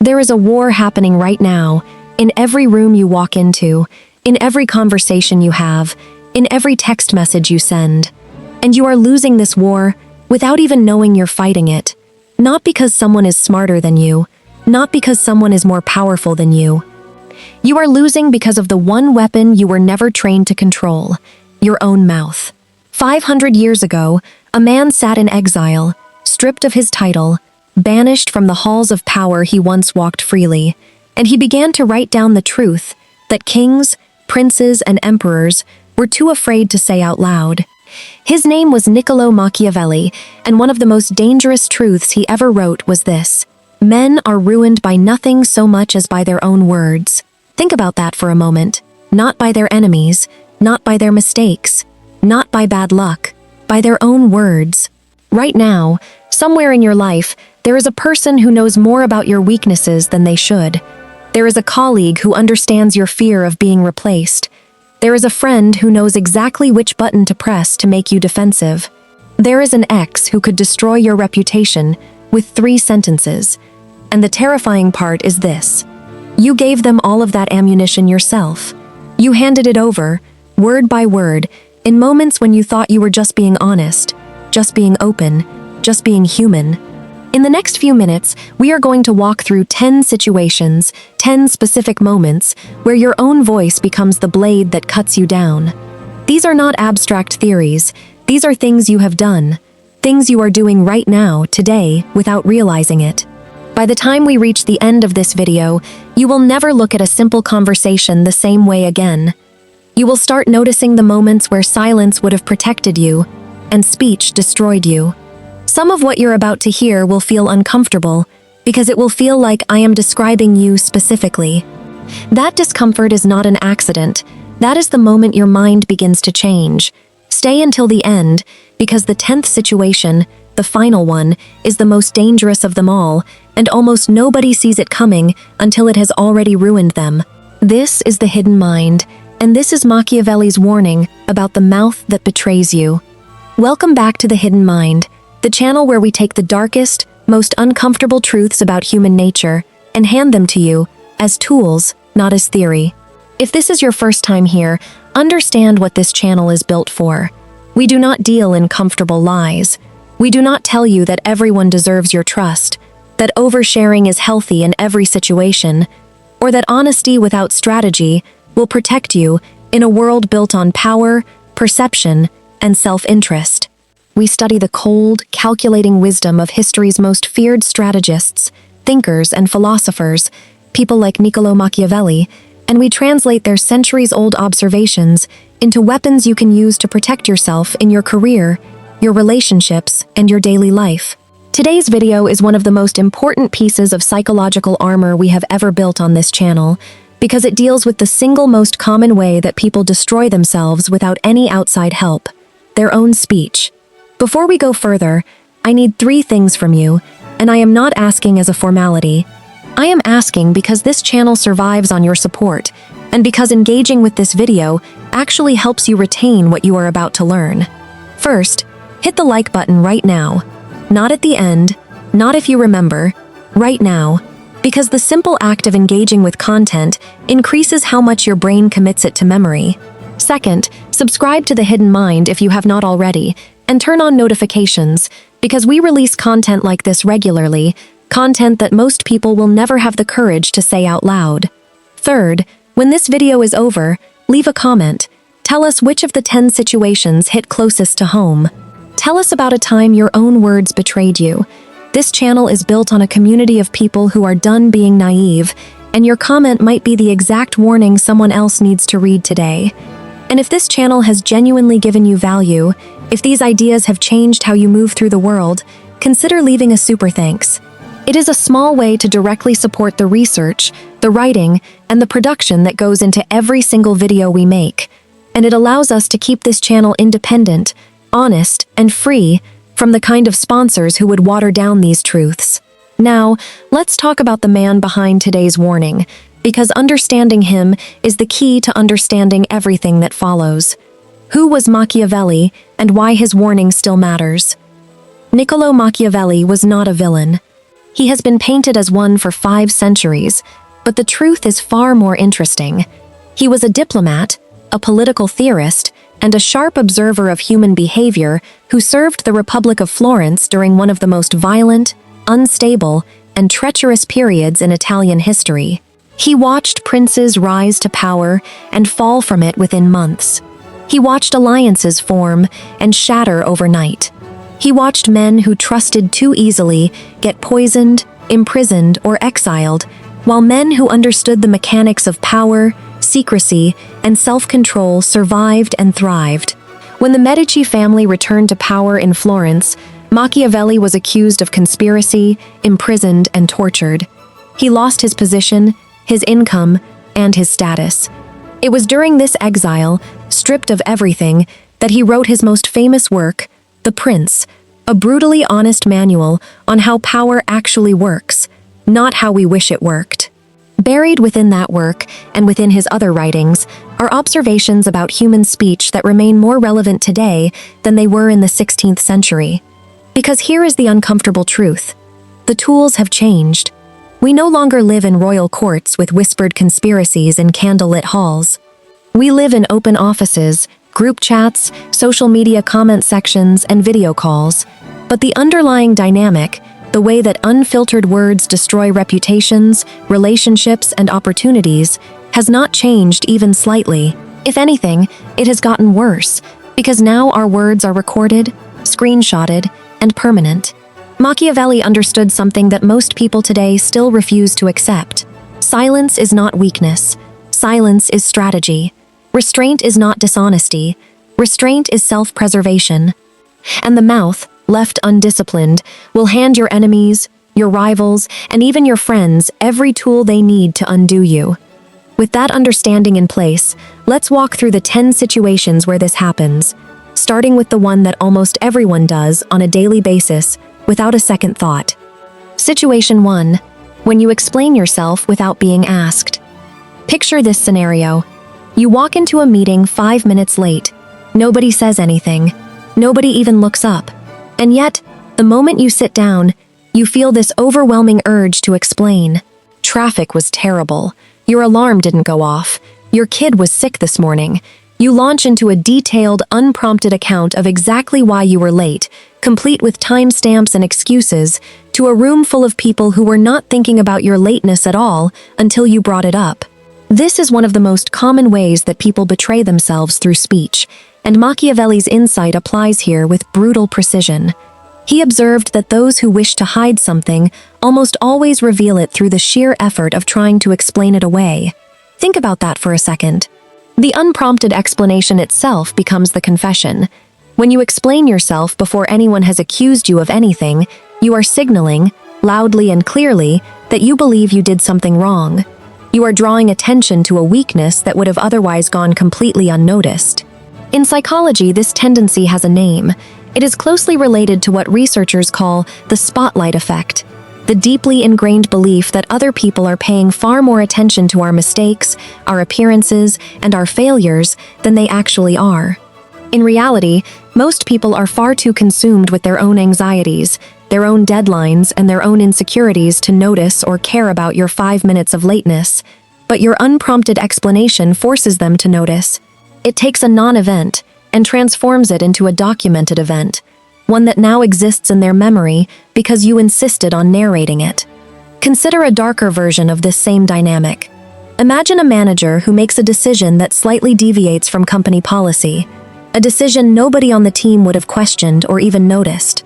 There is a war happening right now, in every room you walk into, in every conversation you have, in every text message you send. And you are losing this war without even knowing you're fighting it. Not because someone is smarter than you, not because someone is more powerful than you. You are losing because of the one weapon you were never trained to control, your own mouth. 500 years ago, a man sat in exile, stripped of his title, banished from the halls of power he once walked freely, and he began to write down the truth that kings, princes, and emperors were too afraid to say out loud. His name was Niccolò Machiavelli, and one of the most dangerous truths he ever wrote was this: men are ruined by nothing so much as by their own words. Think about that for a moment. Not by their enemies, not by their mistakes, not by bad luck, by their own words. Right now, somewhere in your life, there is a person who knows more about your weaknesses than they should. There is a colleague who understands your fear of being replaced. There is a friend who knows exactly which button to press to make you defensive. There is an ex who could destroy your reputation with 3 sentences. And the terrifying part is this: you gave them all of that ammunition yourself. You handed it over, word by word, in moments when you thought you were just being honest, just being open, just being human. In the next few minutes, we are going to walk through 10 situations, 10 specific moments, where your own voice becomes the blade that cuts you down. These are not abstract theories. These are things you have done, things you are doing right now, today, without realizing it. By the time we reach the end of this video, you will never look at a simple conversation the same way again. You will start noticing the moments where silence would have protected you, and speech destroyed you. Some of what you're about to hear will feel uncomfortable, because it will feel like I am describing you specifically. That discomfort is not an accident. That is the moment your mind begins to change. Stay until the end, because the 10th situation, the final one, is the most dangerous of them all, and almost nobody sees it coming until it has already ruined them. This is the hidden mind, and this is Machiavelli's warning about the mouth that betrays you. Welcome back to the Hidden Mind, the channel where we take the darkest, most uncomfortable truths about human nature and hand them to you as tools, not as theory. If this is your first time here, understand what this channel is built for. We do not deal in comfortable lies. We do not tell you that everyone deserves your trust, that oversharing is healthy in every situation, or that honesty without strategy will protect you in a world built on power, perception, and self-interest. We study the cold, calculating wisdom of history's most feared strategists, thinkers, and philosophers, people like Niccolò Machiavelli, and we translate their centuries-old observations into weapons you can use to protect yourself in your career, your relationships, and your daily life. Today's video is one of the most important pieces of psychological armor we have ever built on this channel, because it deals with the single most common way that people destroy themselves without any outside help: their own speech. Before we go further, I need 3 things from you, and I am not asking as a formality. I am asking because this channel survives on your support, and because engaging with this video actually helps you retain what you are about to learn. First, hit the like button right now. Not at the end, not if you remember, right now, because the simple act of engaging with content increases how much your brain commits it to memory. Second, subscribe to The Hidden Mind if you have not already, and turn on notifications, because we release content like this regularly, content that most people will never have the courage to say out loud. Third, when this video is over, leave a comment. Tell us which of the 10 situations hit closest to home. Tell us about a time your own words betrayed you. This channel is built on a community of people who are done being naive, and your comment might be the exact warning someone else needs to read today. And if this channel has genuinely given you value, if these ideas have changed how you move through the world, consider leaving a super thanks. It is a small way to directly support the research, the writing, and the production that goes into every single video we make, and it allows us to keep this channel independent, honest, and free from the kind of sponsors who would water down these truths. Now, let's talk about the man behind today's warning, because understanding him is the key to understanding everything that follows. Who was Machiavelli, and why his warning still matters? Niccolò Machiavelli was not a villain. He has been painted as one for 5 centuries, but the truth is far more interesting. He was a diplomat, a political theorist, and a sharp observer of human behavior who served the Republic of Florence during one of the most violent, unstable, and treacherous periods in Italian history. He watched princes rise to power and fall from it within months. He watched alliances form and shatter overnight. He watched men who trusted too easily get poisoned, imprisoned, or exiled, while men who understood the mechanics of power, secrecy, and self-control survived and thrived. When the Medici family returned to power in Florence, Machiavelli was accused of conspiracy, imprisoned, and tortured. He lost his position, his income, and his status. It was during this exile, stripped of everything, that he wrote his most famous work, The Prince, a brutally honest manual on how power actually works, not how we wish it worked. Buried within that work, and within his other writings, are observations about human speech that remain more relevant today than they were in the 16th century. Because here is the uncomfortable truth. The tools have changed. We no longer live in royal courts with whispered conspiracies in candlelit halls. We live in open offices, group chats, social media comment sections, and video calls. But the underlying dynamic, the way that unfiltered words destroy reputations, relationships, and opportunities, has not changed even slightly. If anything, it has gotten worse, because now our words are recorded, screenshotted, and permanent. Machiavelli understood something that most people today still refuse to accept. Silence is not weakness. Silence is strategy. Restraint is not dishonesty. Restraint is self-preservation. And the mouth, left undisciplined, will hand your enemies, your rivals, and even your friends every tool they need to undo you. With that understanding in place, let's walk through the 10 situations where this happens, starting with the one that almost everyone does on a daily basis, without a second thought. Situation 1. When you explain yourself without being asked. Picture this scenario. You walk into a meeting 5 minutes late. Nobody says anything. Nobody even looks up. And yet, the moment you sit down, you feel this overwhelming urge to explain. Traffic was terrible. Your alarm didn't go off. Your kid was sick this morning. You launch into a detailed, unprompted account of exactly why you were late, complete with timestamps and excuses, to a room full of people who were not thinking about your lateness at all until you brought it up. This is one of the most common ways that people betray themselves through speech, and Machiavelli's insight applies here with brutal precision. He observed that those who wish to hide something almost always reveal it through the sheer effort of trying to explain it away. Think about that for a second. The unprompted explanation itself becomes the confession. When you explain yourself before anyone has accused you of anything, you are signaling, loudly and clearly, that you believe you did something wrong. You are drawing attention to a weakness that would have otherwise gone completely unnoticed. In psychology, this tendency has a name. It is closely related to what researchers call the spotlight effect, the deeply ingrained belief that other people are paying far more attention to our mistakes, our appearances, and our failures than they actually are. In reality, most people are far too consumed with their own anxieties, their own deadlines, and their own insecurities to notice or care about your 5 minutes of lateness. But your unprompted explanation forces them to notice. It takes a non-event and transforms it into a documented event, one that now exists in their memory because you insisted on narrating it. Consider a darker version of this same dynamic. Imagine a manager who makes a decision that slightly deviates from company policy, a decision nobody on the team would have questioned or even noticed.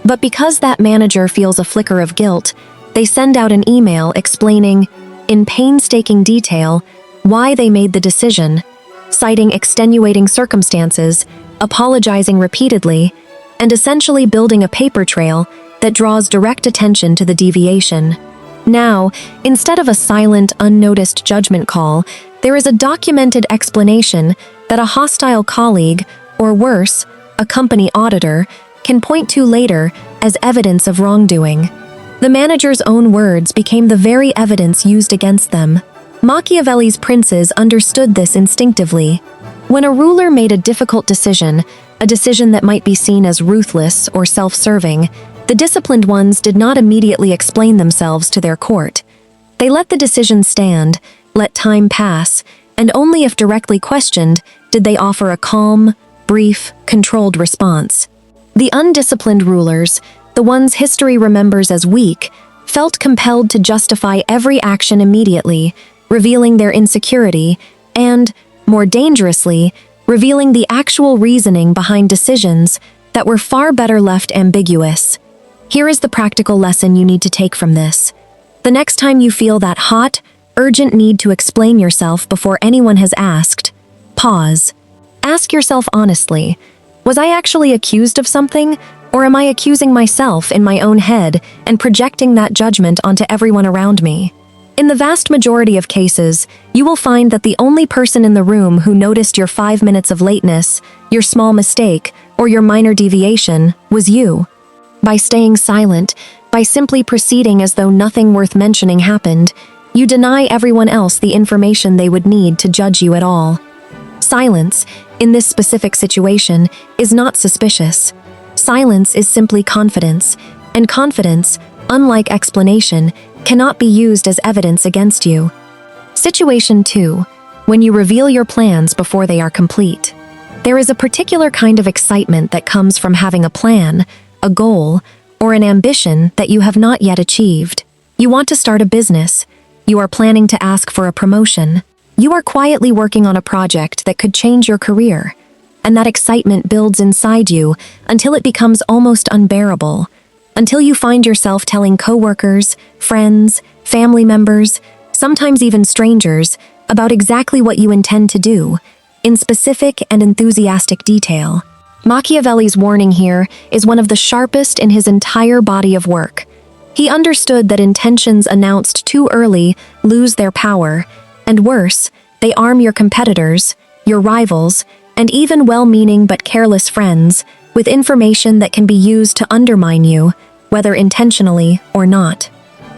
But because that manager feels a flicker of guilt, they send out an email explaining, in painstaking detail, why they made the decision, citing extenuating circumstances, apologizing repeatedly, and essentially building a paper trail that draws direct attention to the deviation. Now, instead of a silent, unnoticed judgment call, there is a documented explanation that a hostile colleague, or worse, a company auditor, can point to later as evidence of wrongdoing. The manager's own words became the very evidence used against them. Machiavelli's princes understood this instinctively. When a ruler made a difficult decision, a decision that might be seen as ruthless or self-serving, The disciplined ones did not immediately explain themselves to their court. They let the decision stand, let time pass, and only if directly questioned did they offer a calm, brief, controlled response. The undisciplined rulers, the ones history remembers as weak, felt compelled to justify every action immediately, revealing their insecurity and, more dangerously, revealing the actual reasoning behind decisions that were far better left ambiguous. Here is the practical lesson you need to take from this. The next time you feel that hot, urgent need to explain yourself before anyone has asked, pause. Ask yourself honestly, was I actually accused of something, or am I accusing myself in my own head and projecting that judgment onto everyone around me? In the vast majority of cases, you will find that the only person in the room who noticed your 5 minutes of lateness, your small mistake, or your minor deviation was you. By staying silent, by simply proceeding as though nothing worth mentioning happened, you deny everyone else the information they would need to judge you at all. Silence, in this specific situation, is not suspicious. Silence is simply confidence, and confidence, unlike explanation, cannot be used as evidence against you. Situation 2. When you reveal your plans before they are complete. There is a particular kind of excitement that comes from having a plan, a goal, or an ambition that you have not yet achieved. You want to start a business. You are planning to ask for a promotion. You are quietly working on a project that could change your career. And that excitement builds inside you until it becomes almost unbearable. Until you find yourself telling coworkers, friends, family members, sometimes even strangers, about exactly what you intend to do, in specific and enthusiastic detail. Machiavelli's warning here is one of the sharpest in his entire body of work. He understood that intentions announced too early lose their power, and worse, they arm your competitors, your rivals, and even well-meaning but careless friends with information that can be used to undermine you, whether intentionally or not.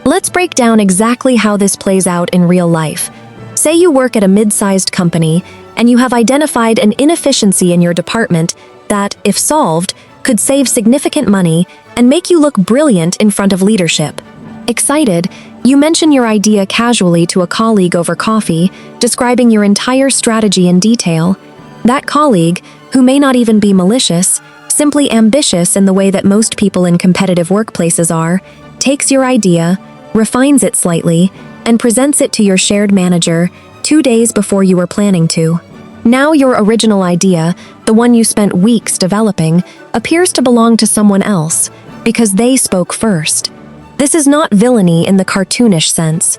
Let's break down exactly how this plays out in real life. Say you work at a mid-sized company and you have identified an inefficiency in your department that, if solved, could save significant money and make you look brilliant in front of leadership. Excited, you mention your idea casually to a colleague over coffee, describing your entire strategy in detail. That colleague, who may not even be malicious, simply ambitious in the way that most people in competitive workplaces are, takes your idea, refines it slightly, and presents it to your shared manager 2 days before you were planning to. Now your original idea, the one you spent weeks developing, appears to belong to someone else, because they spoke first. This is not villainy in the cartoonish sense.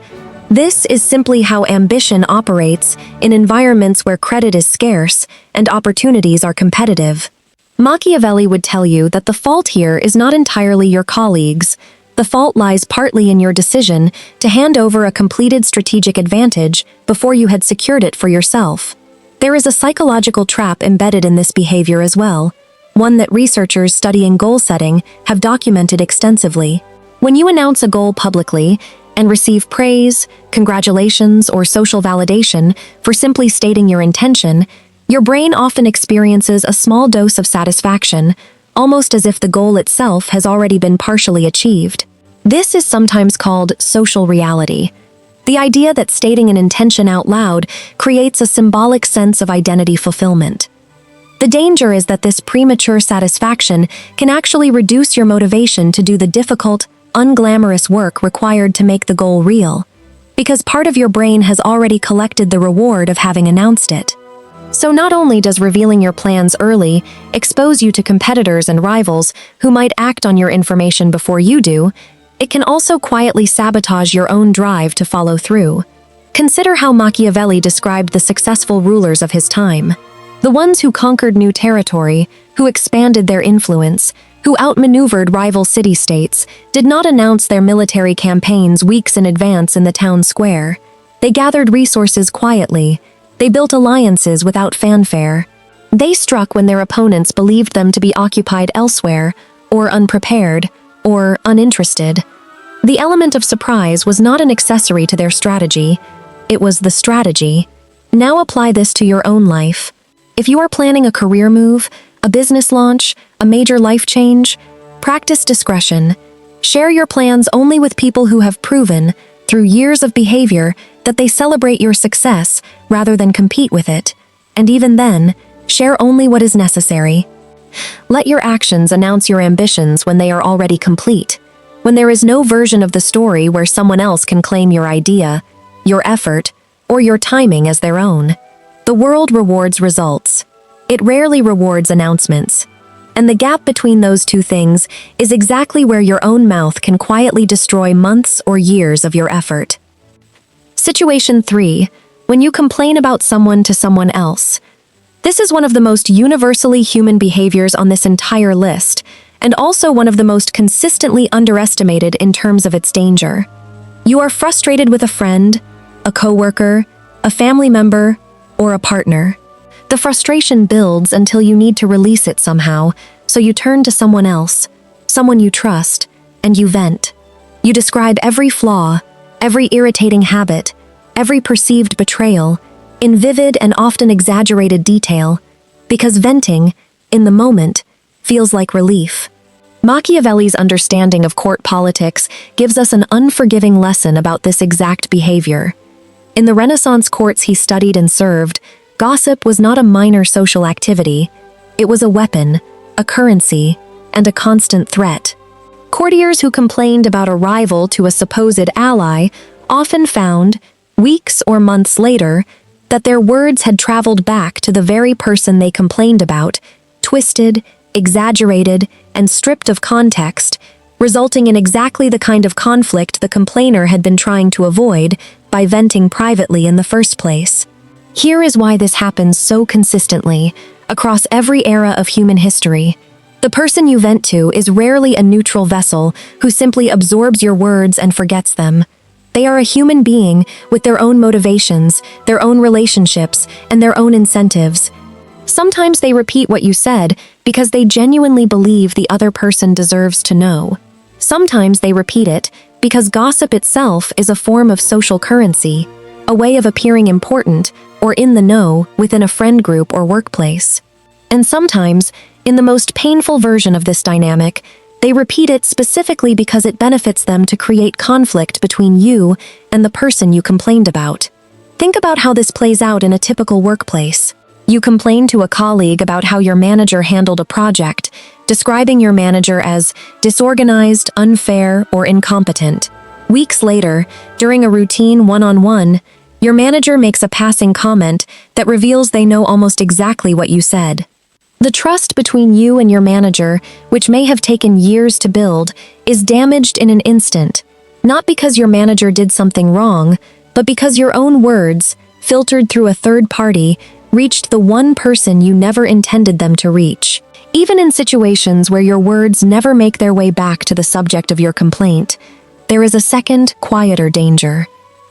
This is simply how ambition operates in environments where credit is scarce and opportunities are competitive. Machiavelli would tell you that the fault here is not entirely your colleagues. The fault lies partly in your decision to hand over a completed strategic advantage before you had secured it for yourself. There is a psychological trap embedded in this behavior as well, one that researchers studying goal setting have documented extensively. When you announce a goal publicly and receive praise, congratulations, or social validation for simply stating your intention, your brain often experiences a small dose of satisfaction, almost as if the goal itself has already been partially achieved. This is sometimes called social reality. The idea that stating an intention out loud creates a symbolic sense of identity fulfillment. The danger is that this premature satisfaction can actually reduce your motivation to do the difficult, unglamorous work required to make the goal real, because part of your brain has already collected the reward of having announced it. So not only does revealing your plans early expose you to competitors and rivals who might act on your information before you do, it can also quietly sabotage your own drive to follow through. Consider how Machiavelli described the successful rulers of his time. The ones who conquered new territory, who expanded their influence, who outmaneuvered rival city-states, did not announce their military campaigns weeks in advance in the town square. They gathered resources quietly. They built alliances without fanfare. They struck when their opponents believed them to be occupied elsewhere, or unprepared, or uninterested. The element of surprise was not an accessory to their strategy. It was the strategy. Now apply this to your own life. If you are planning a career move, a business launch, a major life change, Practice discretion. Share your plans only with people who have proven, through years of behavior, that they celebrate your success rather than compete with it. And even then, share only what is necessary. Let your actions announce your ambitions when they are already complete. When there is no version of the story where someone else can claim your idea, your effort, or your timing as their own. The world rewards results. It rarely rewards announcements. And the gap between those two things is exactly where your own mouth can quietly destroy months or years of your effort. Situation 3. When you complain about someone to someone else. This is one of the most universally human behaviors on this entire list, and also one of the most consistently underestimated in terms of its danger. You are frustrated with a friend, a coworker, a family member, or a partner. The frustration builds until you need to release it somehow, so you turn to someone else, someone you trust, and you vent. You describe every flaw, every irritating habit, every perceived betrayal, in vivid and often exaggerated detail, because venting, in the moment, feels like relief. Machiavelli's understanding of court politics gives us an unforgiving lesson about this exact behavior. In the Renaissance courts he studied and served, gossip was not a minor social activity. It was a weapon, a currency, and a constant threat. Courtiers who complained about a rival to a supposed ally often found, weeks or months later, that their words had traveled back to the very person they complained about, twisted, exaggerated, and stripped of context, resulting in exactly the kind of conflict the complainer had been trying to avoid by venting privately in the first place. Here is why this happens so consistently, across every era of human history. The person you vent to is rarely a neutral vessel who simply absorbs your words and forgets them. They are a human being with their own motivations, their own relationships, and their own incentives. Sometimes they repeat what you said because they genuinely believe the other person deserves to know. Sometimes they repeat it because gossip itself is a form of social currency, a way of appearing important or in the know within a friend group or workplace. And sometimes, in the most painful version of this dynamic, they repeat it specifically because it benefits them to create conflict between you and the person you complained about. Think about how this plays out in a typical workplace. You complain to a colleague about how your manager handled a project, describing your manager as disorganized, unfair, or incompetent. Weeks later, during a routine one-on-one, your manager makes a passing comment that reveals they know almost exactly what you said. The trust between you and your manager, which may have taken years to build, is damaged in an instant, not because your manager did something wrong, but because your own words, filtered through a third party, reached the one person you never intended them to reach. Even in situations where your words never make their way back to the subject of your complaint, there is a second, quieter danger.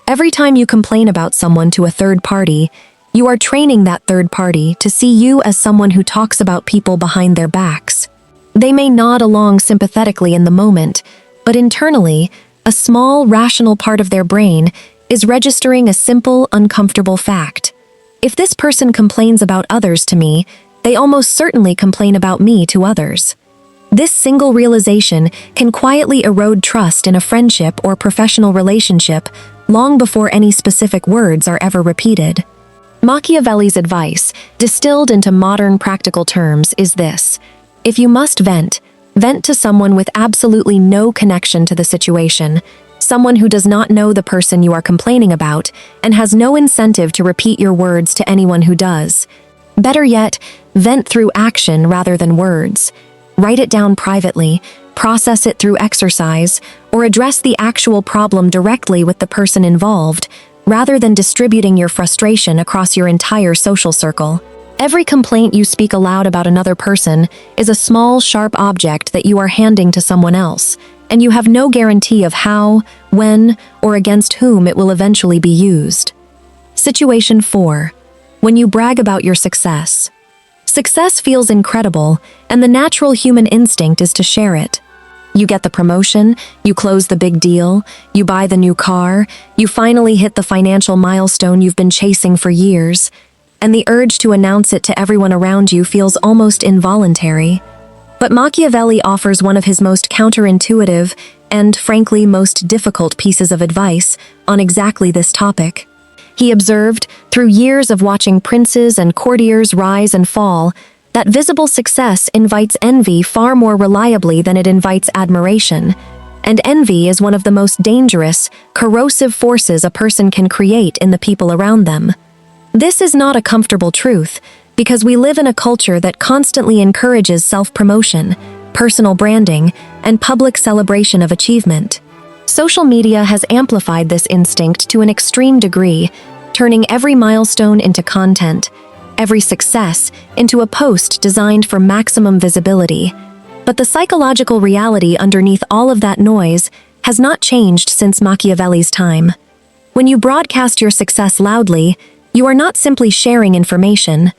Every time you complain about someone to a third party, you are training that third party to see you as someone who talks about people behind their backs. They may nod along sympathetically in the moment, but internally, a small, rational part of their brain is registering a simple, uncomfortable fact. If this person complains about others to me, they almost certainly complain about me to others. This single realization can quietly erode trust in a friendship or professional relationship long before any specific words are ever repeated. Machiavelli's advice, distilled into modern practical terms, is this: if you must vent, vent to someone with absolutely no connection to the situation, someone who does not know the person you are complaining about and has no incentive to repeat your words to anyone who does. Better yet, vent through action rather than words. Write it down privately, process it through exercise, or address the actual problem directly with the person involved, rather than distributing your frustration across your entire social circle. Every complaint you speak aloud about another person is a small, sharp object that you are handing to someone else, and you have no guarantee of how, when, or against whom it will eventually be used. Situation 4. When you brag about your success. Success feels incredible, and the natural human instinct is to share it. You get the promotion, you close the big deal, you buy the new car, you finally hit the financial milestone you've been chasing for years, and the urge to announce it to everyone around you feels almost involuntary. But Machiavelli offers one of his most counterintuitive and, frankly, most difficult pieces of advice on exactly this topic. He observed, through years of watching princes and courtiers rise and fall, that visible success invites envy far more reliably than it invites admiration, and envy is one of the most dangerous, corrosive forces a person can create in the people around them. This is not a comfortable truth, because we live in a culture that constantly encourages self-promotion, personal branding, and public celebration of achievement. Social media has amplified this instinct to an extreme degree, turning every milestone into content, every success into a post designed for maximum visibility. But the psychological reality underneath all of that noise has not changed since Machiavelli's time. When you broadcast your success loudly, you are not simply sharing information.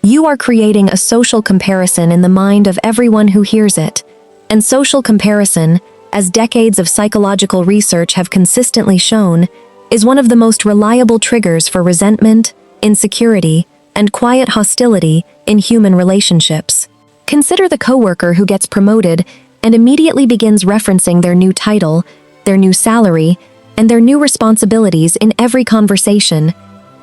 You are creating a social comparison in the mind of everyone who hears it. And social comparison, as decades of psychological research have consistently shown, is one of the most reliable triggers for resentment, insecurity, and quiet hostility in human relationships. Consider the coworker who gets promoted and immediately begins referencing their new title, their new salary, and their new responsibilities in every conversation,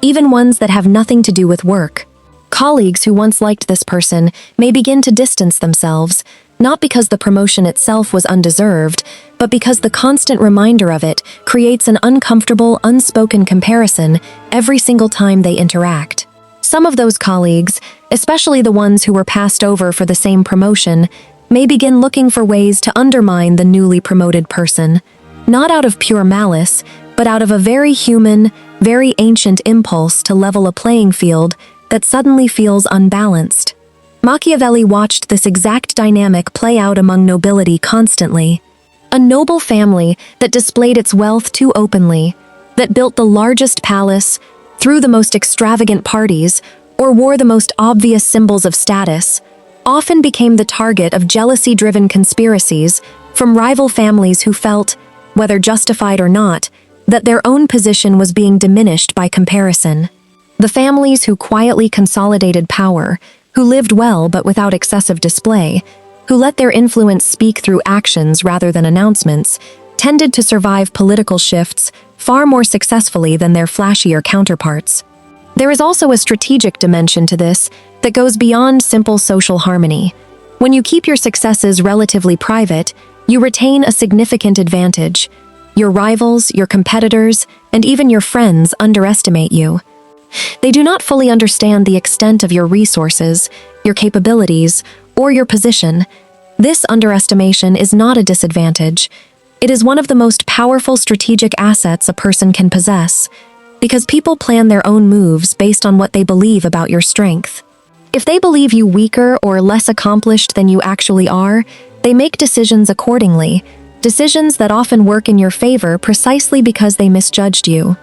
even ones that have nothing to do with work. Colleagues who once liked this person may begin to distance themselves, not because the promotion itself was undeserved, but because the constant reminder of it creates an uncomfortable, unspoken comparison every single time they interact. Some of those colleagues, especially the ones who were passed over for the same promotion, may begin looking for ways to undermine the newly promoted person, not out of pure malice, but out of a very human, very ancient impulse to level a playing field that suddenly feels unbalanced. Machiavelli watched this exact dynamic play out among nobility constantly. A noble family that displayed its wealth too openly, that built the largest palace, threw the most extravagant parties, or wore the most obvious symbols of status, often became the target of jealousy-driven conspiracies from rival families who felt, whether justified or not, that their own position was being diminished by comparison. The families who quietly consolidated power, who lived well but without excessive display, who let their influence speak through actions rather than announcements, tended to survive political shifts far more successfully than their flashier counterparts. There is also a strategic dimension to this that goes beyond simple social harmony. When you keep your successes relatively private, you retain a significant advantage. Your rivals, your competitors, and even your friends underestimate you. They do not fully understand the extent of your resources, your capabilities, or your position. This underestimation is not a disadvantage. It is one of the most powerful strategic assets a person can possess, because people plan their own moves based on what they believe about your strength. If they believe you weaker or less accomplished than you actually are, they make decisions accordingly, decisions that often work in your favor precisely because they misjudged you.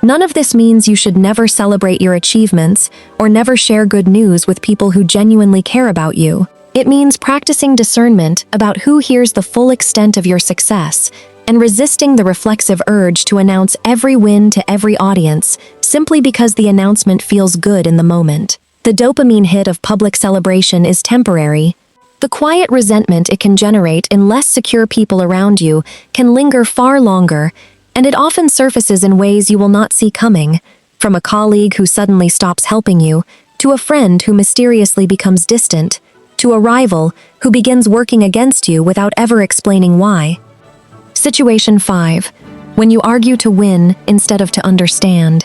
None of this means you should never celebrate your achievements or never share good news with people who genuinely care about you. It means practicing discernment about who hears the full extent of your success and resisting the reflexive urge to announce every win to every audience simply because the announcement feels good in the moment. The dopamine hit of public celebration is temporary. The quiet resentment it can generate in less secure people around you can linger far longer, and it often surfaces in ways you will not see coming, from a colleague who suddenly stops helping you, to a friend who mysteriously becomes distant, to a rival who begins working against you without ever explaining why. Situation 5. When you argue to win instead of to understand.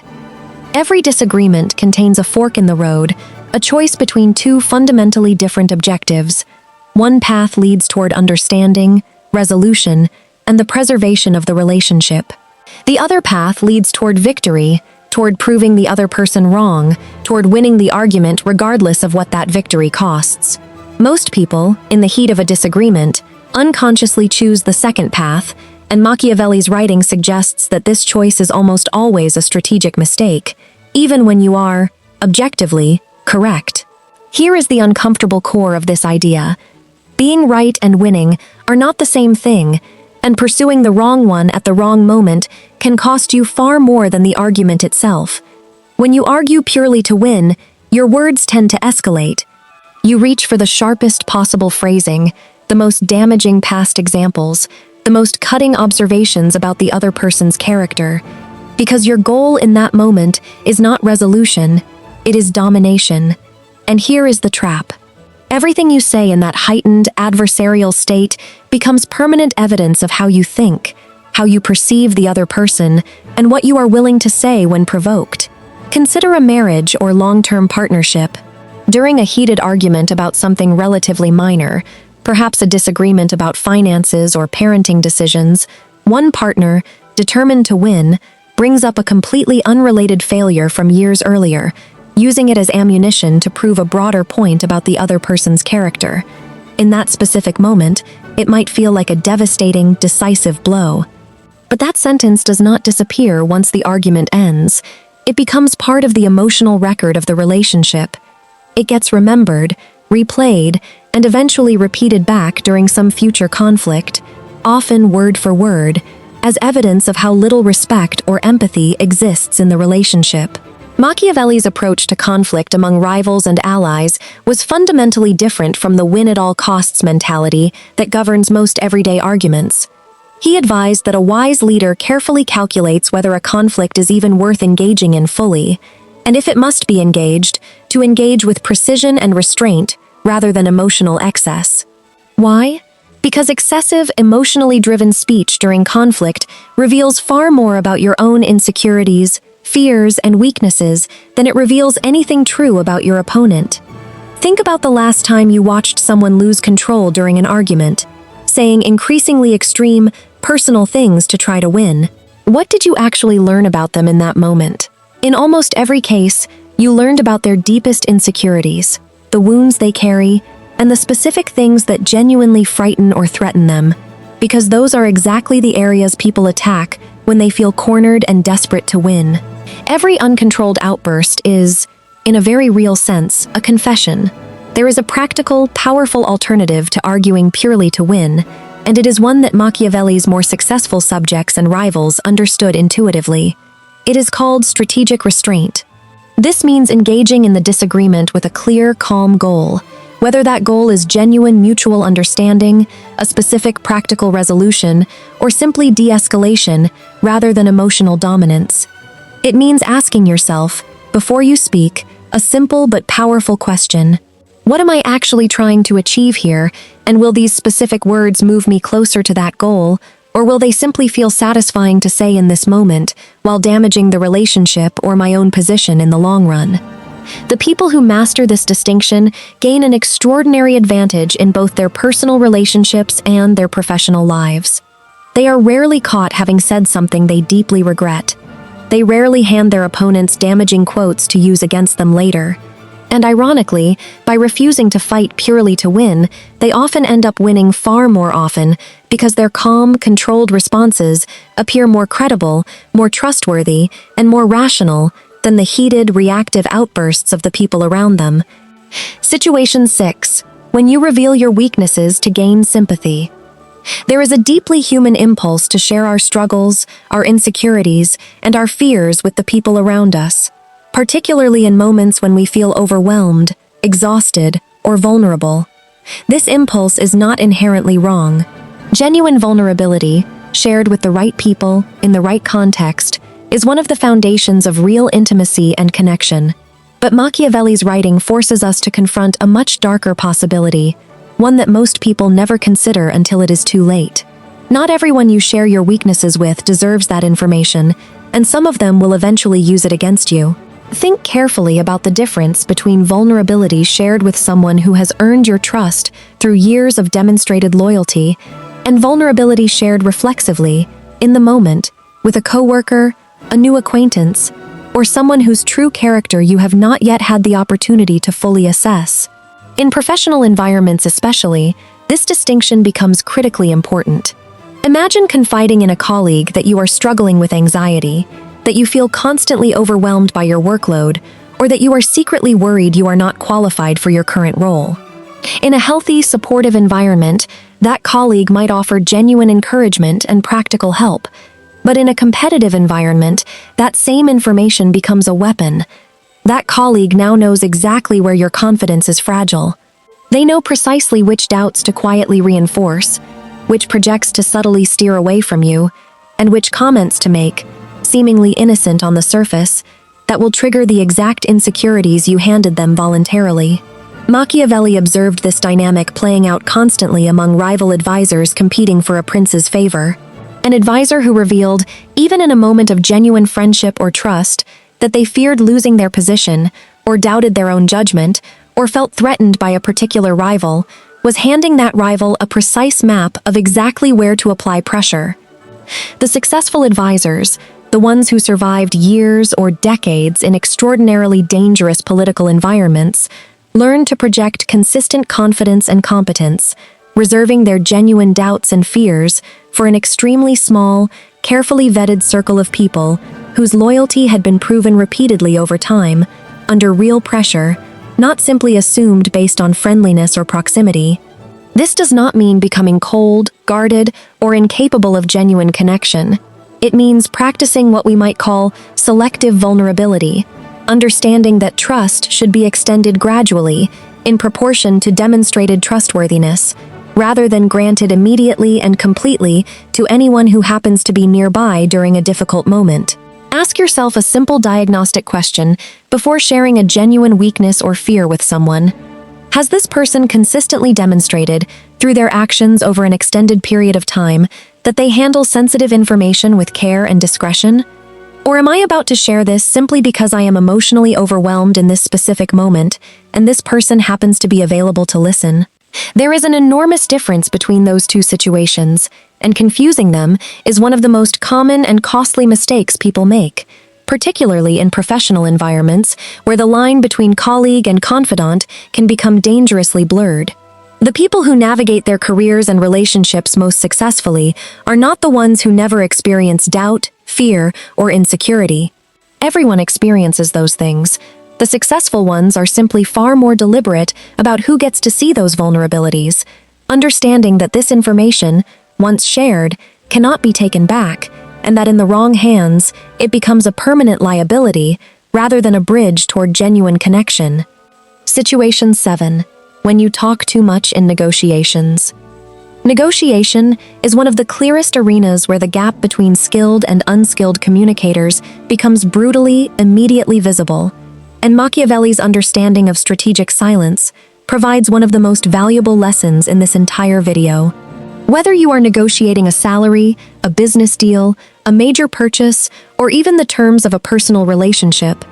Every disagreement contains a fork in the road, a choice between two fundamentally different objectives. One path leads toward understanding, resolution, and the preservation of the relationship. The other path leads toward victory, toward proving the other person wrong, toward winning the argument regardless of what that victory costs. Most people, in the heat of a disagreement, unconsciously choose the second path, and Machiavelli's writing suggests that this choice is almost always a strategic mistake, even when you are, objectively, correct. Here is the uncomfortable core of this idea. Being right and winning are not the same thing, and pursuing the wrong one at the wrong moment can cost you far more than the argument itself. When you argue purely to win, your words tend to escalate. You reach for the sharpest possible phrasing, the most damaging past examples, the most cutting observations about the other person's character, because your goal in that moment is not resolution, it is domination. And here is the trap. Everything you say in that heightened, adversarial state becomes permanent evidence of how you think, how you perceive the other person, and what you are willing to say when provoked. Consider a marriage or long-term partnership. During a heated argument about something relatively minor, perhaps a disagreement about finances or parenting decisions, one partner, determined to win, brings up a completely unrelated failure from years earlier, using it as ammunition to prove a broader point about the other person's character. In that specific moment, it might feel like a devastating, decisive blow. But that sentence does not disappear once the argument ends. It becomes part of the emotional record of the relationship. It gets remembered, replayed, and eventually repeated back during some future conflict, often word for word, as evidence of how little respect or empathy exists in the relationship. Machiavelli's approach to conflict among rivals and allies was fundamentally different from the win-at-all-costs mentality that governs most everyday arguments. He advised that a wise leader carefully calculates whether a conflict is even worth engaging in fully, and if it must be engaged, to engage with precision and restraint rather than emotional excess. Why? Because excessive, emotionally driven speech during conflict reveals far more about your own insecurities, fears, and weaknesses than it reveals anything true about your opponent. Think about the last time you watched someone lose control during an argument, saying increasingly extreme, personal things to try to win. What did you actually learn about them in that moment? In almost every case, you learned about their deepest insecurities, the wounds they carry, and the specific things that genuinely frighten or threaten them, because those are exactly the areas people attack when they feel cornered and desperate to win. Every uncontrolled outburst is, in a very real sense, a confession. There is a practical, powerful alternative to arguing purely to win, and it is one that Machiavelli's more successful subjects and rivals understood intuitively. It is called strategic restraint. This means engaging in the disagreement with a clear, calm goal, whether that goal is genuine mutual understanding, a specific practical resolution, or simply de-escalation rather than emotional dominance. It means asking yourself, before you speak, a simple but powerful question. What am I actually trying to achieve here, and will these specific words move me closer to that goal, or will they simply feel satisfying to say in this moment, while damaging the relationship or my own position in the long run? The people who master this distinction gain an extraordinary advantage in both their personal relationships and their professional lives. They are rarely caught having said something they deeply regret. They rarely hand their opponents damaging quotes to use against them later. And ironically, by refusing to fight purely to win, they often end up winning far more often because their calm, controlled responses appear more credible, more trustworthy, and more rational than the heated, reactive outbursts of the people around them. Situation 6. When you reveal your weaknesses to gain sympathy. There is a deeply human impulse to share our struggles, our insecurities, and our fears with the people around us, particularly in moments when we feel overwhelmed, exhausted, or vulnerable. This impulse is not inherently wrong. Genuine vulnerability, shared with the right people, in the right context, is one of the foundations of real intimacy and connection. But Machiavelli's writing forces us to confront a much darker possibility, one that most people never consider until it is too late. Not everyone you share your weaknesses with deserves that information, and some of them will eventually use it against you. Think carefully about the difference between vulnerability shared with someone who has earned your trust through years of demonstrated loyalty, and vulnerability shared reflexively, in the moment, with a coworker, a new acquaintance, or someone whose true character you have not yet had the opportunity to fully assess. In professional environments especially, this distinction becomes critically important. Imagine confiding in a colleague that you are struggling with anxiety, that you feel constantly overwhelmed by your workload, or that you are secretly worried you are not qualified for your current role. In a healthy, supportive environment, that colleague might offer genuine encouragement and practical help. But in a competitive environment, that same information becomes a weapon. That colleague now knows exactly where your confidence is fragile, They know precisely which doubts to quietly reinforce, which projects to subtly steer away from you, and which comments to make, seemingly innocent on the surface, that will trigger the exact insecurities you handed them voluntarily. Machiavelli observed this dynamic playing out constantly among rival advisors competing for a prince's favor. An advisor who revealed, even in a moment of genuine friendship or trust, that they feared losing their position, or doubted their own judgment, or felt threatened by a particular rival, was handing that rival a precise map of exactly where to apply pressure. The successful advisors, the ones who survived years or decades in extraordinarily dangerous political environments, learned to project consistent confidence and competence, reserving their genuine doubts and fears for an extremely small, carefully vetted circle of people whose loyalty had been proven repeatedly over time, under real pressure, not simply assumed based on friendliness or proximity. This does not mean becoming cold, guarded, or incapable of genuine connection. It means practicing what we might call selective vulnerability, understanding that trust should be extended gradually, in proportion to demonstrated trustworthiness, rather than granted immediately and completely to anyone who happens to be nearby during a difficult moment. Ask yourself a simple diagnostic question before sharing a genuine weakness or fear with someone. Has this person consistently demonstrated, through their actions over an extended period of time, that they handle sensitive information with care and discretion? Or am I about to share this simply because I am emotionally overwhelmed in this specific moment, and this person happens to be available to listen? There is an enormous difference between those two situations, and confusing them is one of the most common and costly mistakes people make, particularly in professional environments where the line between colleague and confidant can become dangerously blurred. The people who navigate their careers and relationships most successfully are not the ones who never experience doubt, fear, or insecurity. Everyone experiences those things. The successful ones are simply far more deliberate about who gets to see those vulnerabilities, understanding that this information, once shared, cannot be taken back, and that in the wrong hands, it becomes a permanent liability rather than a bridge toward genuine connection. Situation 7. When you talk too much in negotiations. Negotiation is one of the clearest arenas where the gap between skilled and unskilled communicators becomes brutally, immediately visible, and Machiavelli's understanding of strategic silence provides one of the most valuable lessons in this entire video. Whether you are negotiating a salary, a business deal, a major purchase, or even the terms of a personal relationship,